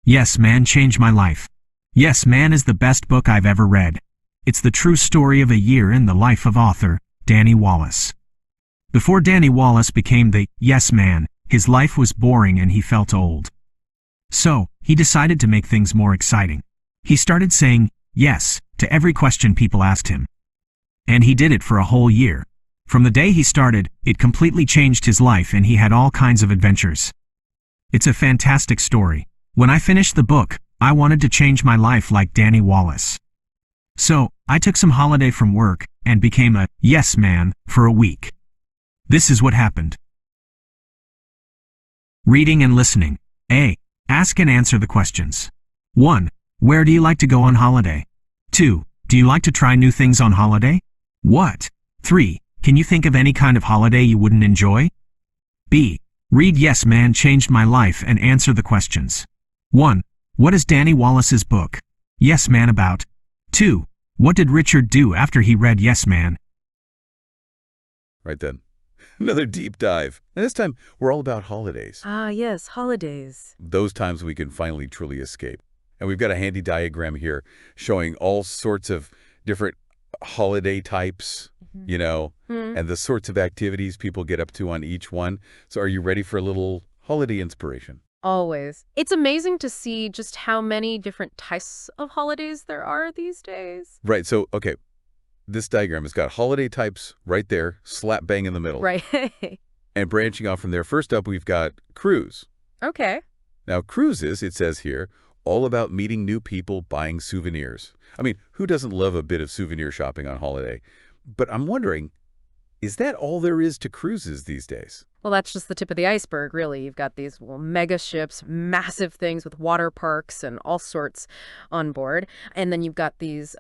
Yes Man changed my life. Yes Man is the best book I've ever read. It's the true story of a year in the life of author Danny Wallace. Before Danny Wallace became the Yes Man, his life was boring and he felt old. So, he decided to make things more exciting. He started saying yes to every question people asked him. And he did it for a whole year. From the day he started, it completely changed his life and he had all kinds of adventures. It's a fantastic story. When I finished the book, I wanted to change my life like Danny Wallace. So, I took some holiday from work and became a yes man for a week. This is what happened. Reading and listening. A. Ask and answer the questions. 1. Where do you like to go on holiday? 2. Do you like to try new things on holiday? What? 3. Can you think of any kind of holiday you wouldn't enjoy? B. Read Yes Man Changed My Life and answer the questions. 1. What is Danny Wallace's book, Yes Man, about? 2. What did Richard do after he read Yes Man? Right then. Another deep dive. And this time, we're all about holidays. Ah, yes, holidays. Those times we can finally truly escape. And we've got a handy diagram here showing all sorts of different holiday types, and the sorts of activities people get up to on each one. So are you ready for a little holiday inspiration? Always. It's amazing to see just how many different types of holidays there are these days. Right. So, okay. This diagram has got holiday types right there, slap bang in the middle. Right. And branching off from there, first up, we've got cruise. Okay. Now, cruises, it says here, all about meeting new people, buying souvenirs. I mean, who doesn't love a bit of souvenir shopping on holiday? But I'm wondering, is that all there is to cruises these days? Well, that's just the tip of the iceberg, really. You've got these mega ships, massive things with water parks and all sorts on board. And then you've got these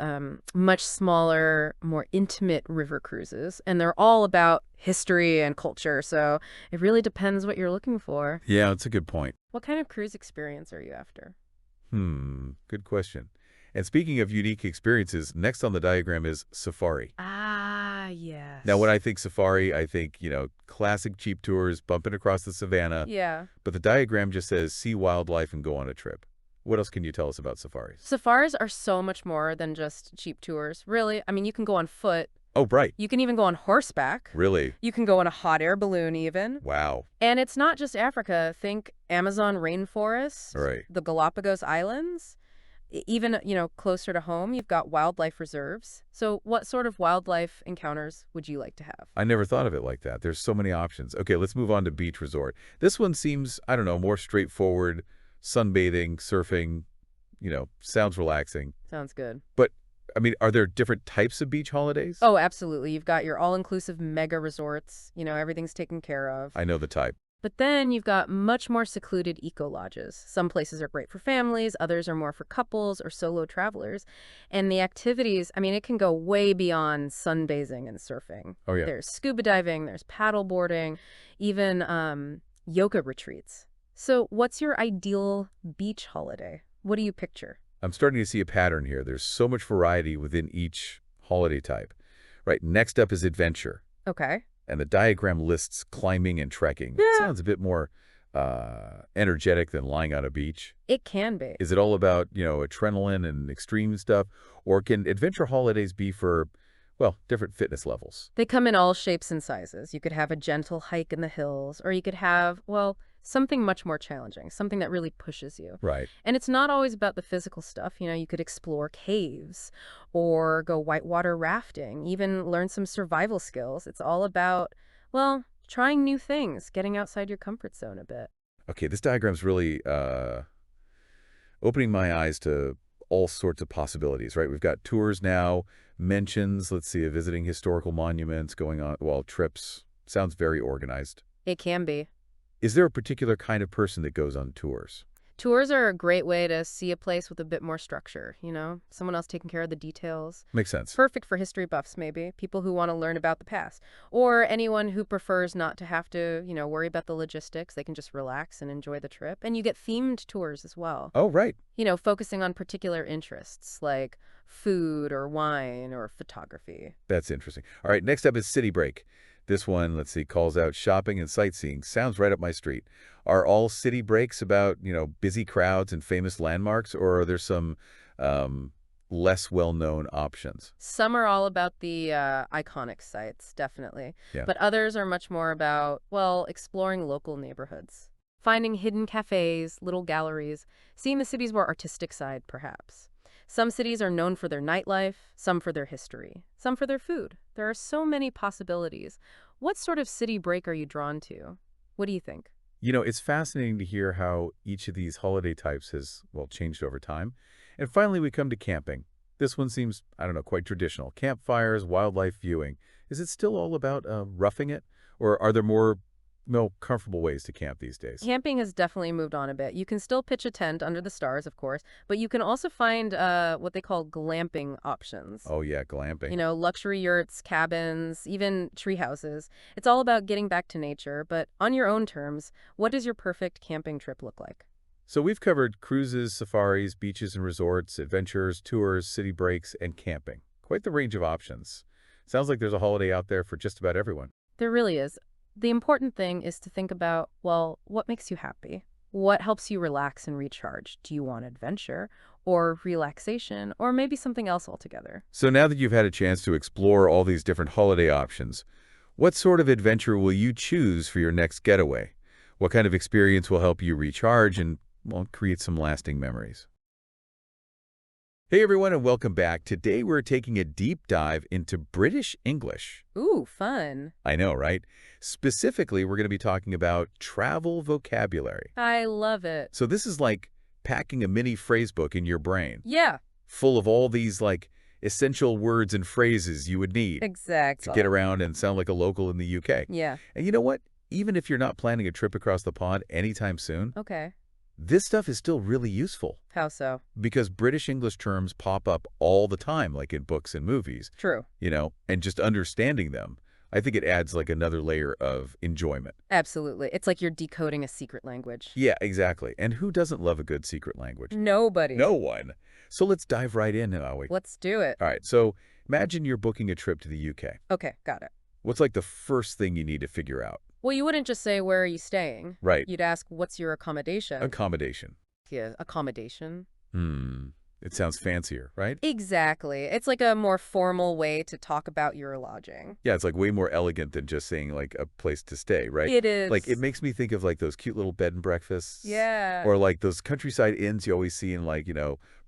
much smaller, more intimate river cruises. And they're all about history and culture. So it really depends what you're looking for. Yeah, that's a good point. What kind of cruise experience are you after? Good question. And speaking of unique experiences, next on the diagram is safari. Ah, yes. Now, when I think safari, I think, classic cheap tours, bumping across the savannah. Yeah. But the diagram just says see wildlife and go on a trip. What else can you tell us about safaris? Safaris are so much more than just cheap tours, really. I mean, you can go on foot. Oh, right. You can even go on horseback. Really? You can go on a hot air balloon even. Wow. And it's not just Africa. Think Amazon rainforest, Right. the Galapagos Islands. Even, closer to home, you've got wildlife reserves. So what sort of wildlife encounters would you like to have? I never thought of it like that. There's so many options. Okay, let's move on to beach resort. This one seems, I don't know, more straightforward. Sunbathing, surfing, sounds relaxing. Sounds good. But, I mean, are there different types of beach holidays? Oh, absolutely. You've got your all-inclusive mega resorts. Everything's taken care of. I know the type. But then you've got much more secluded eco-lodges. Some places are great for families, others are more for couples or solo travelers. And the activities, I mean, it can go way beyond sunbathing and surfing. Oh, yeah. There's scuba diving, there's paddle boarding, even yoga retreats. So what's your ideal beach holiday? What do you picture? I'm starting to see a pattern here. There's so much variety within each holiday type. Right, next up is adventure. Okay. And the diagram lists climbing and trekking. Yeah. Sounds a bit more energetic than lying on a beach. It can be. Is it all about, adrenaline and extreme stuff? Or can adventure holidays be for, different fitness levels? They come in all shapes and sizes. You could have a gentle hike in the hills, or you could have, something much more challenging, something that really pushes you. Right. And it's not always about the physical stuff. You could explore caves or go whitewater rafting, even learn some survival skills. It's all about, trying new things, getting outside your comfort zone a bit. Okay, this diagram's really opening my eyes to all sorts of possibilities, right? We've got tours now, mentions, let's see, visiting historical monuments, going on, trips. Sounds very organized. It can be. Is there a particular kind of person that goes on tours? Tours are a great way to see a place with a bit more structure, Someone else taking care of the details. Makes sense. Perfect for history buffs, maybe. People who want to learn about the past. Or anyone who prefers not to have to, worry about the logistics. They can just relax and enjoy the trip. And you get themed tours as well. Oh, right. Focusing on particular interests like food or wine or photography. That's interesting. All right, next up is city break. This one, let's see, calls out shopping and sightseeing. Sounds right up my street. Are all city breaks about, busy crowds and famous landmarks, or are there some less well-known options? Some are all about the iconic sites, definitely. Yeah. But others are much more about, well, exploring local neighborhoods. Finding hidden cafes, little galleries, seeing the city's more artistic side, perhaps. Some cities are known for their nightlife, some for their history, some for their food. There are so many possibilities. What sort of city break are you drawn to? What do you think? It's fascinating to hear how each of these holiday types has, well, changed over time. And finally, we come to camping. This one seems, I don't know, quite traditional. Campfires, wildlife viewing. Is it still all about roughing it? Or are there more comfortable ways to camp these days? Camping has definitely moved on a bit. You can still pitch a tent under the stars, of course, but you can also find what they call glamping options. Oh, yeah, glamping. Luxury yurts, cabins, even tree houses. It's all about getting back to nature, but on your own terms. What does your perfect camping trip look like? So we've covered cruises, safaris, beaches and resorts, adventures, tours, city breaks, and camping. Quite the range of options. Sounds like there's a holiday out there for just about everyone. There really is. The important thing is to think about, well, what makes you happy? What helps you relax and recharge? Do you want adventure or relaxation or maybe something else altogether? So now that you've had a chance to explore all these different holiday options, what sort of adventure will you choose for your next getaway? What kind of experience will help you recharge and, well, create some lasting memories? Hey everyone, and welcome back. Today we're taking a deep dive into British English. Ooh, fun. I know, right? Specifically, we're going to be talking about travel vocabulary. I love it. So this is like packing a mini phrase book in your brain, Yeah, full of all these essential words and phrases you would need exactly. to get around and sound like a local in the UK. Yeah, And you know what? Even if you're not planning a trip across the pond anytime soon, okay. this stuff is still really useful How so? because British English terms pop up all the time, like in books and movies, True. and just understanding them, I think it adds like another layer of enjoyment. Absolutely. It's like you're decoding a secret language. Yeah, exactly. And who doesn't love a good secret language? Nobody. No one. So let's dive right in, Aoi. Let's do it. All right, so imagine you're booking a trip to the UK. Okay, got it. What's like the first thing you need to figure out? Well, you wouldn't just say, where are you staying? Right. You'd ask, what's your accommodation? Accommodation. Yeah, accommodation. It sounds fancier, right? Exactly. It's like a more formal way to talk about your lodging. Yeah, it's like way more elegant than just saying like a place to stay, right? It is. Like it makes me think of like those cute little bed and breakfasts. Yeah. Or like those countryside inns you always see in like,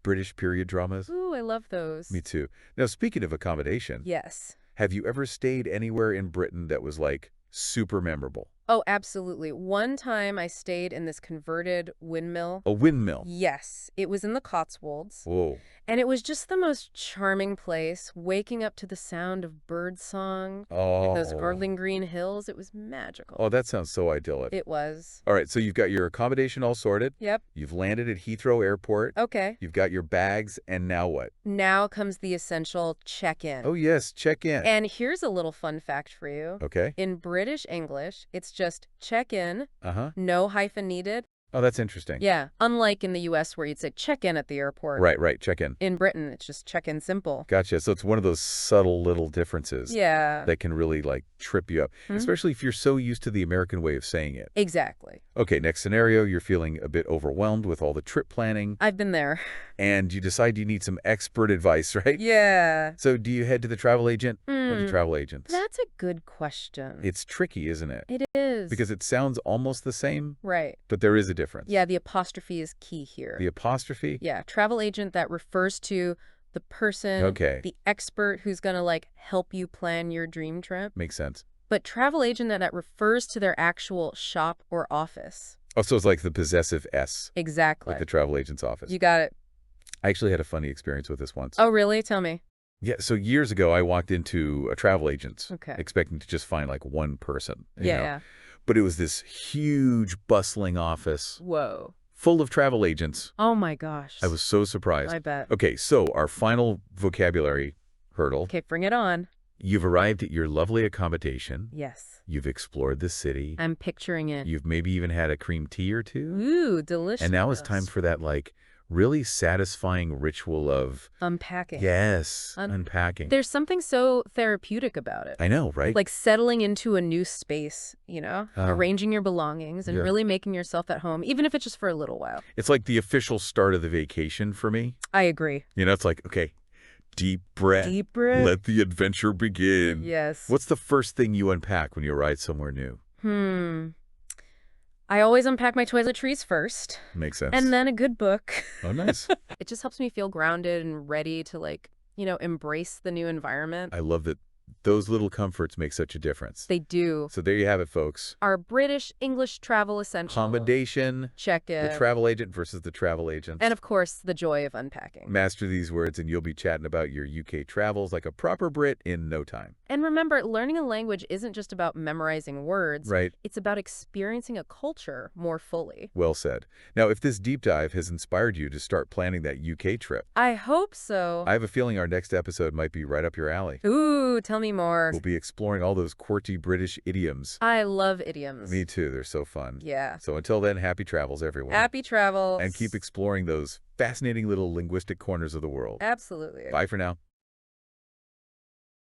British period dramas. Ooh, I love those. Me too. Now, speaking of accommodation, Yes. have you ever stayed anywhere in Britain that was like super memorable? Oh, absolutely. One time I stayed in this converted windmill. A windmill. Yes, it was in the Cotswolds. Whoa. And it was just the most charming place, waking up to the sound of bird song, Oh. those Garland Green hills. It was magical. Oh, that sounds so idyllic. It was. All right, so you've got your accommodation all sorted. Yep. You've landed at Heathrow Airport. Okay. You've got your bags, and now what? Now comes the essential check-in. Oh, yes, check in. And here's a little fun fact for you. Okay. In British English, it's just check-in, Uh-huh. no hyphen needed. Oh, that's interesting. Yeah, unlike in the U.S. where you'd say check-in at the airport. Right, check in. In Britain, it's just check-in simple. Gotcha. So it's one of those subtle little differences Yeah. that can really like trip you up, especially if you're so used to the American way of saying it. Exactly. Okay, next scenario, you're feeling a bit overwhelmed with all the trip planning, I've been there. and you decide you need some expert advice, right? Yeah. So do you head to the travel agent or the travel agents? That's a good question. It's tricky, isn't it? It is. Because it sounds almost the same, Right. but there is a difference. Yeah, the apostrophe is key here. The apostrophe? Yeah, travel agent that refers to the person, Okay. the expert who's going to like help you plan your dream trip. Makes sense. But travel agent that refers to their actual shop or office. Oh, so it's like the possessive S, Exactly. like the travel agent's office. You got it. I actually had a funny experience with this once. Oh, really? Tell me. Yeah, so years ago, I walked into a travel agent's Okay. expecting to just find like one person. you Yeah, know. yeah. But it was this huge, bustling office Whoa. full of travel agents. Oh my gosh. I was so surprised. I bet. Okay, so our final vocabulary hurdle. Okay, bring it on. You've arrived at your lovely accommodation. Yes. You've explored the city. I'm picturing it. You've maybe even had a cream tea or two. Ooh, delicious. And now it's time for that like really satisfying ritual of, Unpacking. yes, unpacking. There's something so therapeutic about it. I know, right? Like settling into a new space, arranging your belongings and Yeah. really making yourself at home, even if it's just for a little while. It's like the official start of the vacation for me. I agree. It's like, okay, deep breath. Deep breath. Let the adventure begin. Yes. What's the first thing you unpack when you arrive somewhere new? I always unpack my toiletries first. Makes sense. And then a good book. Oh, nice. It just helps me feel grounded and ready to embrace the new environment. I love that those little comforts make such a difference. They do. So there you have it, folks. Our British English travel essentials. Accommodation, Check it. the travel agent versus the travel agent. And of course, the joy of unpacking. Master these words and you'll be chatting about your UK travels like a proper Brit in no time. And remember, learning a language isn't just about memorizing words. Right. It's about experiencing a culture more fully. Well said. Now, if this deep dive has inspired you to start planning that UK trip, I hope so. I have a feeling our next episode might be right up your alley. Ooh, tell me more. We'll be exploring all those quirky British idioms. I love idioms. Me too. They're so fun. Yeah. So until then, happy travels, everyone. Happy travels. And keep exploring those fascinating little linguistic corners of the world. Absolutely. Bye for now.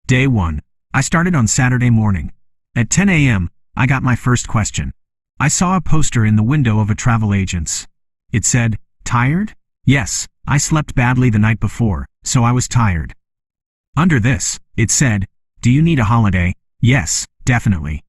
Day 1. I started on Saturday morning. At 10 a.m., I got my first question. I saw a poster in the window of a travel agent's. It said, "Tired?" Yes, I slept badly the night before, so I was tired. Under this, it said, "Do you need a holiday?" Yes, definitely.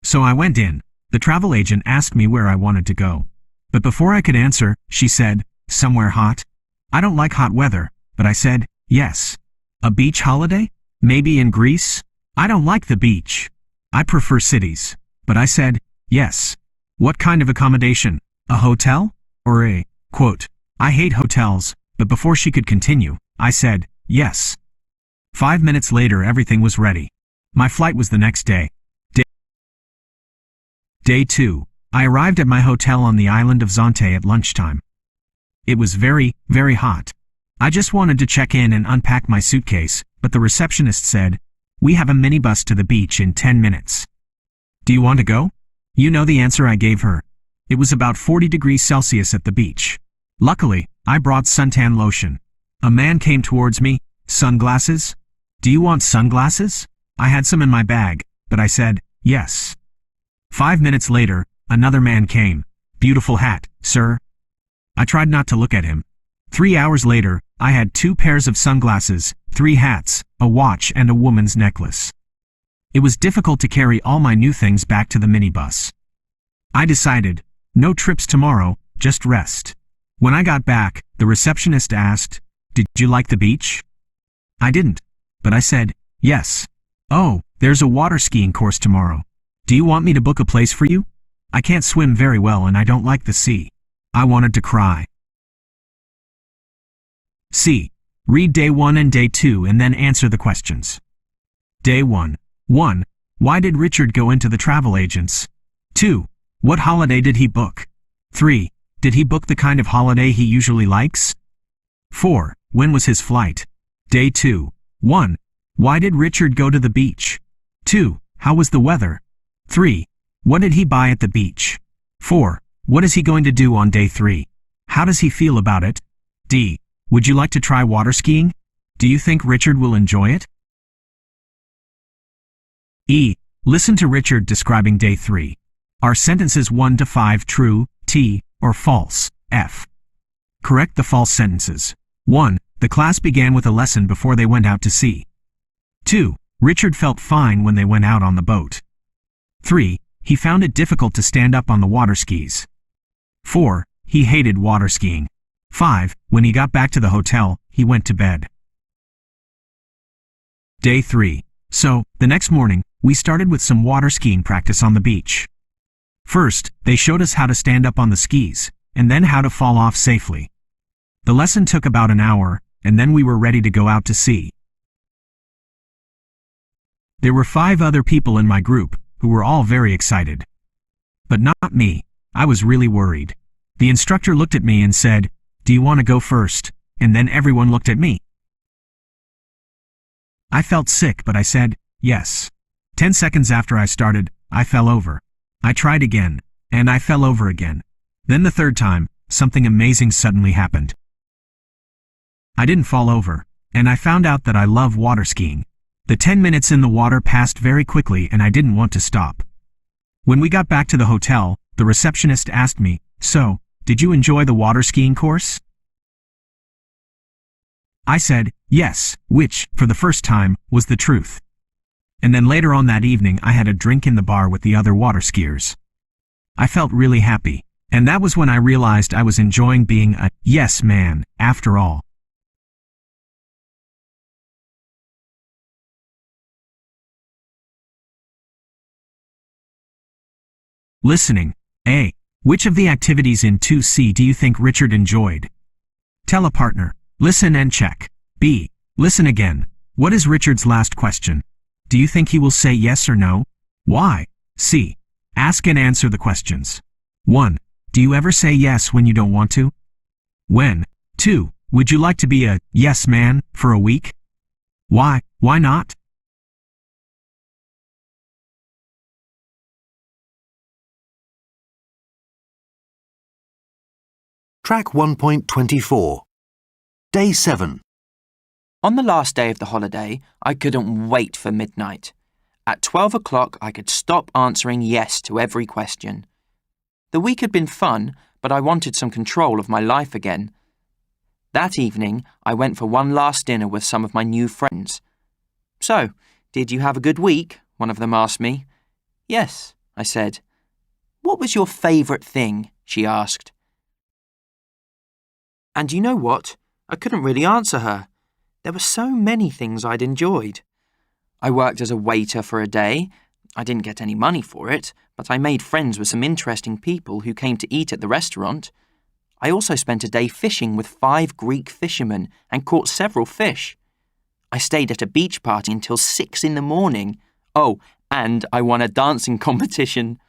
So I went in. The travel agent asked me where I wanted to go. But before I could answer, she said, "Somewhere hot?" I don't like hot weather, but I said, "Yes." A beach holiday? Maybe in Greece? I don't like the beach. I prefer cities. But I said, "Yes." What kind of accommodation? A hotel? Or a, quote, I hate hotels, but before she could continue, I said, "Yes." 5 minutes later everything was ready. My flight was the next day. Day 2. I arrived at my hotel on the island of Zante at lunchtime. It was very, very hot. I just wanted to check in and unpack my suitcase, but the receptionist said, "We have a minibus to the beach in 10 minutes. Do you want to go?" You know the answer I gave her. It was about 40 degrees Celsius at the beach. Luckily, I brought suntan lotion. A man came towards me. "Sunglasses? Do you want sunglasses?" I had some in my bag, but I said, "Yes." 5 minutes later, another man came. "Beautiful hat, sir." I tried not to look at him. 3 hours later, I had 2 pairs of sunglasses, 3 hats, a watch and a woman's necklace. It was difficult to carry all my new things back to the minibus. I decided, no trips tomorrow, just rest. When I got back, the receptionist asked, "Did you like the beach?" I didn't, but I said, "Yes." "Oh, there's a water skiing course tomorrow. Do you want me to book a place for you?" I can't swim very well and I don't like the sea. I wanted to cry. C. Read Day 1 and Day 2 and then answer the questions. Day 1. 1. Why did Richard go into the travel agents? 2. What holiday did he book? 3. Did he book the kind of holiday he usually likes? 4. When was his flight? Day 2. 1. Why did Richard go to the beach? 2. How was the weather? 3. What did he buy at the beach? 4. What is he going to do on Day 3? How does he feel about it? D. Would you like to try water skiing? Do you think Richard will enjoy it? E. Listen to Richard describing Day 3. Are sentences 1 to 5 true, T, or false, F? Correct the false sentences. 1. The class began with a lesson before they went out to sea. 2. Richard felt fine when they went out on the boat. 3. He found it difficult to stand up on the water skis. 4. He hated water skiing. 5. When he got back to the hotel, he went to bed. Day 3. So, the next morning, we started with some water skiing practice on the beach. First, they showed us how to stand up on the skis, and then how to fall off safely. The lesson took about an hour, and then we were ready to go out to sea. There were 5 other people in my group, who were all very excited. But not me. I was really worried. The instructor looked at me and said, "Do you want to go first?" And then everyone looked at me. I felt sick, but I said, "Yes." 10 seconds after I started, I fell over. I tried again, and I fell over again. Then the third time, something amazing suddenly happened. I didn't fall over, and I found out that I love water skiing. The 10 minutes in the water passed very quickly and I didn't want to stop. When we got back to the hotel, the receptionist asked me, "So, did you enjoy the water skiing course?" I said, yes, which, for the first time, was the truth. And then later on that evening I had a drink in the bar with the other water skiers. I felt really happy, and that was when I realized I was enjoying being a yes man, after all. Listening. A. Which of the activities in 2C do you think Richard enjoyed? Tell a partner. Listen and check. B. Listen again. What is Richard's last question? Do you think he will say yes or no? Why? C. Ask and answer the questions. 1. Do you ever say yes when you don't want to? When? 2. Would you like to be a yes man for a week? Why? Why not? Track 1.24. Day 7. On the last day of the holiday, I couldn't wait for midnight. At 12 o'clock, I could stop answering yes to every question. The week had been fun, but I wanted some control of my life again. That evening, I went for one last dinner with some of my new friends. "So, did you have a good week?" one of them asked me. "Yes," I said. "What was your favourite thing?" she asked. And you know what? I couldn't really answer her. There were so many things I'd enjoyed. I worked as a waiter for a day. I didn't get any money for it, but I made friends with some interesting people who came to eat at the restaurant. I also spent a day fishing with 5 Greek fishermen and caught several fish. I stayed at a beach party until 6 in the morning. Oh, and I won a dancing competition.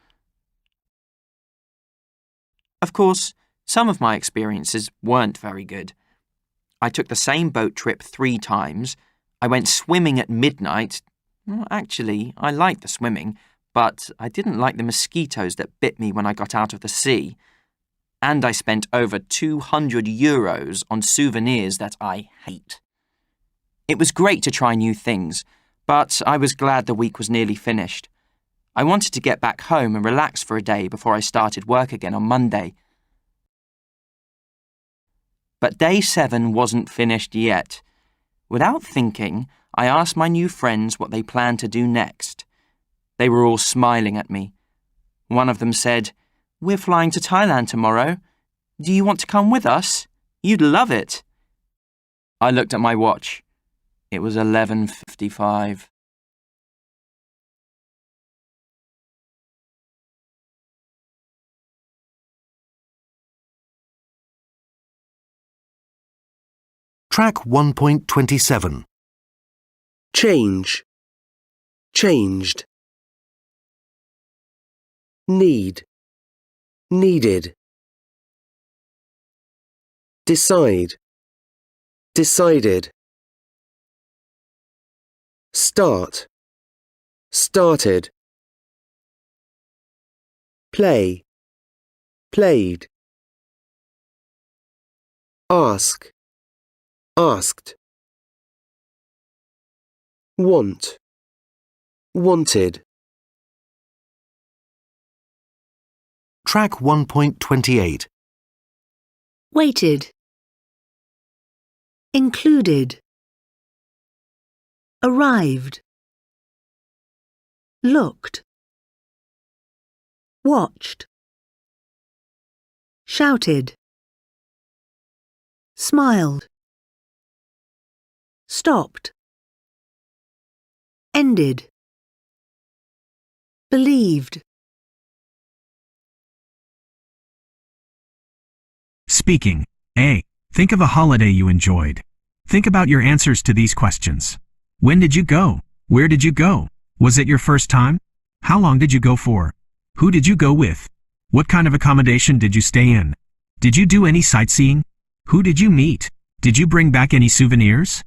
Of course, some of my experiences weren't very good. I took the same boat trip 3 times. I went swimming at midnight. Well, actually, I liked the swimming, but I didn't like the mosquitoes that bit me when I got out of the sea. And I spent over €200 on souvenirs that I hate. It was great to try new things, but I was glad the week was nearly finished. I wanted to get back home and relax for a day before I started work again on Monday. But day 7 wasn't finished yet. Without thinking, I asked my new friends what they planned to do next. They were all smiling at me. One of them said, "We're flying to Thailand tomorrow. Do you want to come with us? You'd love it." I looked at my watch. It was 11:55. Track 1.27. Change. Changed. Need. Needed. Decide. Decided. Start. Started. Play. Played. Ask. Asked. Want. Wanted. Track 1.28. Waited. Included. Arrived. Looked. Watched. Shouted. Smiled. Stopped. Ended. Believed. Speaking. A. Think of a holiday you enjoyed. Think about your answers to these questions. When did you go? Where did you go? Was it your first time? How long did you go for? Who did you go with? What kind of accommodation did you stay in? Did you do any sightseeing? Who did you meet? Did you bring back any souvenirs?